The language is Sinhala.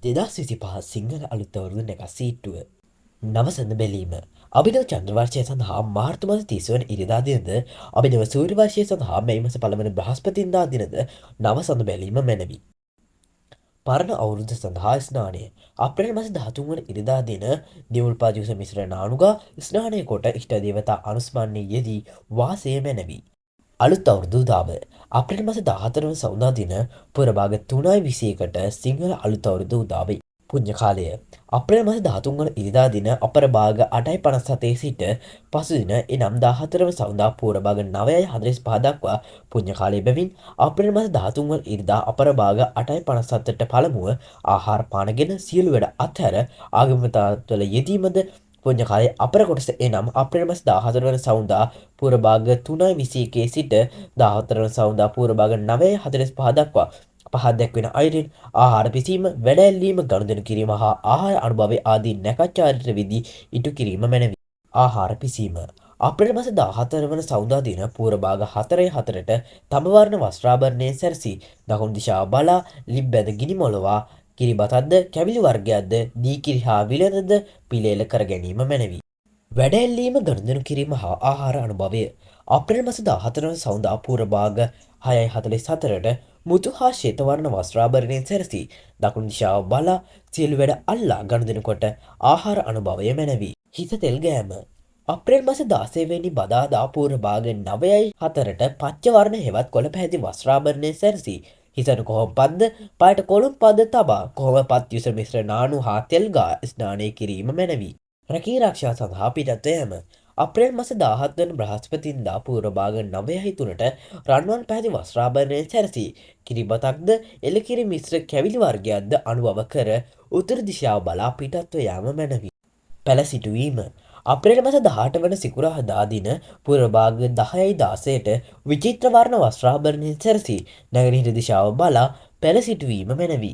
2025 සිංහල අලුත් අවුරුදු නැකසීට්ටුව නවසඳ බැලීම අභිනව චන්ද්‍රවර්ෂය සඳහා මාර්තු මාස 30 වන ඉරිදා දිනද අභිනව සූර්ය වර්ෂය සඳහා මේ මාස පළවන බ්‍රහස්පතින්දා දිනද නවසඳ බැලීම මැනවි. පරණ අවුරුද්ද සඳහා ස්නානය අප්‍රේල් මාස 13 වන ඉරිදා දින දිවුල්පා ජූස මිශ්‍ර නානුගා ස්නානය කොට ඉෂ්ට දේවතා අනුස්මරණයේ යෙදී වාසය මැනවි. අලුත් අවුරුදු උදාව අප්‍රේල් මාස 14 වන සවුදා දින පුරභාග 3:21ට සිංහල අලුත් අවුරුදු උදාවේ. පුණ්‍ය කාලය අප්‍රේල් මාස 13 වන ඉරිදා දින අපරභාග 8:57 සිට පසුදින එනම් 14 වන සවුදා පූර්වභාග 9:45 දක්වා පුණ්‍ය කාලය බැවින් අප්‍රේල් මාස 13 වන ඉරිදා අපරභාග 8:57ට පළමුව ආහාර පානගෙන සියලු වැඩ අත්හැර ආගමිකතාවල යෙදීමද පුණ්‍ය කාලයේ අපර කොටස එනම් අප්‍රේල් මාස 14 වන සවුදා පූර්වභාග 3:21 සිට 14 වන සවුදා පූර්වභාග 9:45 දක්වා පහත් දැක්වෙන අයුරින් ආහාර පිසීම, වැඩ ඇල්ලීම, ගනුදෙනු කිරීම හා ආහාර අනුභවය ආදී නැකච්චාරිත විදි ඉටු කිරීම මැනවි. ආහාර පිසීම අප්‍රේල් මාස 14 වන සවුදා දින පූර්වභාග 4:04ට තම වර්ණ වස්ත්‍රාභරණයෙන් සැරසී දකුණු දිශාව බලා ලිබ්බැද ගිනි මොලවා කිරිබතක්ද කැවිලි වර්ගයක්ද දී කිරි හා විලඳද පිළියෙල කර ගැනීම මැනවි. වැඩ ඇල්ලීම ගනුදෙනු කිරීම හා ආහාර අනුභවය අප්‍රේල් මාස 14 වන සවුදා පූර්වභාග 6:44ට මුතු හා ශ්වේත වර්ණ වස්ත්‍රාභරණයෙන් සැරසී දකුණු දිශාව බලා සියලු වැඩ අල්ලා ගනුදෙනු කොට ආහාර අනුභවය මැනවි. හිස තෙල් ගෑම අප්‍රේල් මාස 16 වෙනි බදාදා පූර්වභාග 9:04ට පච්ච වර්ණ හෙවත් කොළ පැහැති වස්ත්‍රාභරණයෙන් සැරසී හිසට කොහොම පද්ද පායට කොළුම් පද්ද තබා කොහොම පත් යුස මිශ්‍ර නානු හා තෙල් ගා ස්නානය කිරීම මැනවි. රැකී ආරක්ෂා සඳහා පිටත් යාම අප්‍රේල් මාස 17 වන බ්‍රහස්පතින්දා පූර්වභාග 9:03ට රන්වන් පැහැති වස්ත්‍රාභරණයෙන් සැරසී කිරිබතක්ද එළකිරි මිශ්‍ර කැවිලි වර්ගයක්ද අනුභව කර උතුරු දිශාව බලා පිටත්ව යාම මැනවි. පැළ සිටුවීම අප්‍රේල් මාස 18 වන සිකුරාදා දින පූර්වභාග 10:16ට විචිත්‍ර වර්ණ වස්ත්‍රාභරණයෙන් සැරසී නැගෙනහිර දිශාව බලා පැළ සිටුවීම මැනවි.